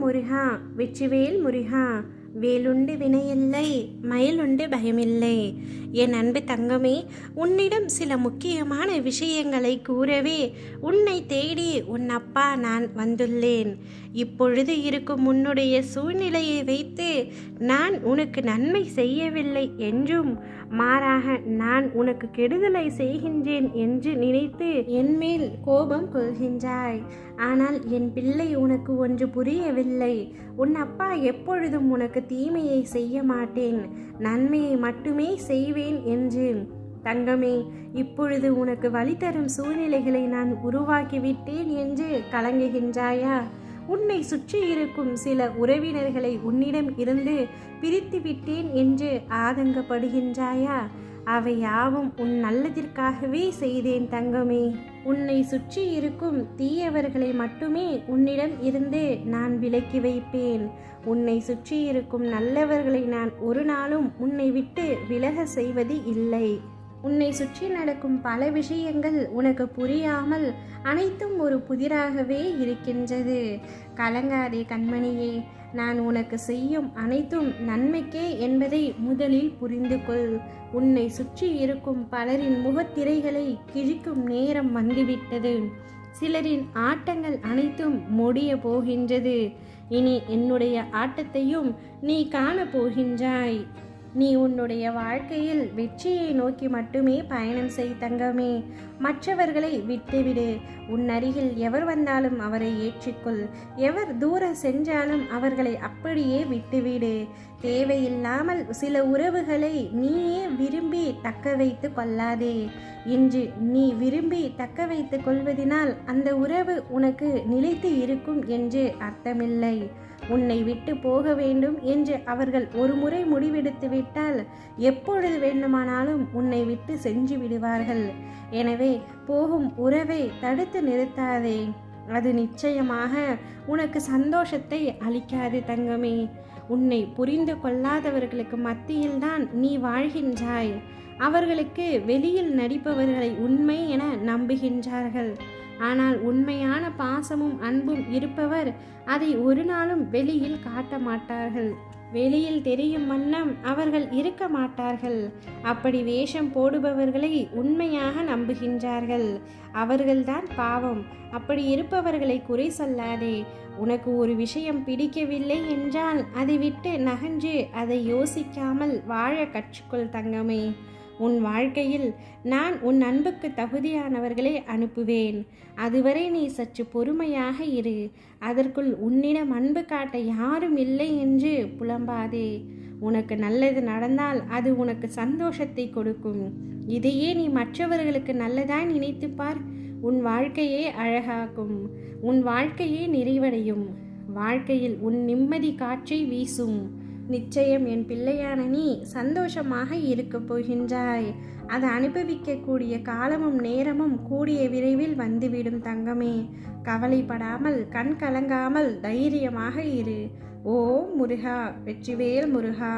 முருகா, வெற்றிவேல் முருகா. வேலுண்டு வினையில்லை, மயிலுண்டு பயமில்லை. என் அன்பு தங்கமே, உன்னிடம் சில முக்கியமான விஷயங்களை கூறவே உன்னை தேடி உன் அப்பா நான் வந்துள்ளேன். இப்பொழுது இருக்கும் உன்னுடைய சூழ்நிலையை வைத்து நான் உனக்கு நன்மை செய்யவில்லை என்றும், மாறாக நான் உனக்கு கெடுதலை செய்கின்றேன் என்று நினைத்து என்மேல் கோபம் கொள்கின்றாய். ஆனால் என் பிள்ளை, உனக்கு ஒன்று புரியவில்லை. உன் அப்பா எப்பொழுதும் உனக்கு தீமையை செய்ய மாட்டேன், நன்மையை மட்டுமே செய்வேன் என்று. தங்கமே, இப்பொழுது உனக்கு வழி தரும் சூழ்நிலைகளை நான் உருவாக்கிவிட்டேன் என்று கலங்குகின்றாயா? உன்னை சுற்றி இருக்கும் சில உறவினர்களை உன்னிடம் இருந்து பிரித்து விட்டேன் என்று ஆதங்கப்படுகின்றாயா? அவை யாவும் உன் நல்லதிற்காகவே செய்தேன் தங்கமே. உன்னை சுற்றி இருக்கும் தீயவர்களை மட்டுமே உன்னிடம் இருந்து நான் விலக்கி வைப்பேன். உன்னை சுற்றி இருக்கும் நல்லவர்களை நான் ஒரு நாளும் உன்னை விட்டு விலக செய்வது இல்லை. உன்னை சுற்றி நடக்கும் பல விஷயங்கள் உனக்கு புரியாமல் அனைத்தும் ஒரு புதிராகவே இருக்கின்றது. கலங்காதே கண்மணியே, நான் உனக்கு செய்யும் அனைத்தும் நன்மைக்கே என்பதை முதலில் புரிந்து கொள். உன்னை சுற்றி இருக்கும் பலரின் முகத்திரைகளை கிழிக்கும் நேரம் வந்துவிட்டது. சிலரின் ஆட்டங்கள் அனைத்தும் முடிய போகின்றது. இனி என்னுடைய ஆட்டத்தையும் நீ காண போகின்றாய். நீ உன்னுடைய வாழ்க்கையில் வெற்றியை நோக்கி மட்டுமே பயணம் செய் தங்கமே. மற்றவர்களை விட்டுவிடு. உன் அருகில் எவர் வந்தாலும் அவரை ஏற்றுக்கொள். எவர் தூர சென்றாலும் அவர்களை அப்படியே விட்டுவிடு. தேவையில்லாமல் சில உறவுகளை நீயே விரும்பி தக்க வைத்து கொள்ளாதே. இன்று நீ விரும்பி தக்க வைத்து கொள்வதினால் அந்த உறவு உனக்கு நிலைத்து இருக்கும் என்று அர்த்தமில்லை. உன்னை விட்டு போக வேண்டும் என்று அவர்கள் ஒரு முறை முடிவெடுத்து விட்டால் எப்பொழுது வேண்டுமானாலும் உன்னை விட்டு சென்று விடுவார்கள். எனவே போகும் உறவை தடுத்து நிறுத்தாதே. அது நிச்சயமாக உனக்கு சந்தோஷத்தை அளிக்காது தங்கமே. உன்னை புரிந்து கொள்ளாதவர்களுக்கு மத்தியில்தான் நீ வாழ்கின்றாய். அவர்களுக்கு வெளியில் நடிப்பவர்களை உண்மை என நம்புகின்றார்கள். ஆனால் உண்மையான பாசமும் அன்பும் இருப்பவர் அதை ஒரு நாளும் வெளியில் காட்ட மாட்டார்கள். வெளியில் தெரியும் வண்ணம் அவர்கள் இருக்க மாட்டார்கள். அப்படி வேஷம் போடுபவர்களை உண்மையாக நம்புகின்றார்கள். அவர்கள்தான் பாவம். அப்படி இருப்பவர்களை குறை சொல்லாதே. உனக்கு ஒரு விஷயம் பிடிக்கவில்லை என்றால் அதை விட்டு நகன்று அதை யோசிக்காமல் வாழ கற்றுக்கொள் தங்கமே. உன் வாழ்க்கையில் நான் உன் அன்புக்கு தகுதியானவர்களை அனுப்புவேன். அதுவரை நீ சற்று பொறுமையாக இரு. அதற்குள் உன்னிடம் அன்பு காட்ட யாரும் இல்லை என்று புலம்பாதே. உனக்கு நல்லது நடந்தால் அது உனக்கு சந்தோஷத்தை கொடுக்கும். இதையே நீ மற்றவர்களுக்கு நல்லதாய் நினைத்துப்பார். உன் வாழ்க்கையே அழகாக்கும். உன் வாழ்க்கையே நிறைவடையும். வாழ்க்கையில் உன் நிம்மதி காற்றை வீசும். நிச்சயம் என் பிள்ளையான நீ சந்தோஷமாக இருக்க போகின்றாய். அதை அனுபவிக்கக்கூடிய காலமும் நேரமும் கூடிய விரைவில் வந்துவிடும் தங்கமே. கவலைப்படாமல் கண் கலங்காமல் தைரியமாக இரு. ஓம் முருகா, வெற்றிவேல் முருகா.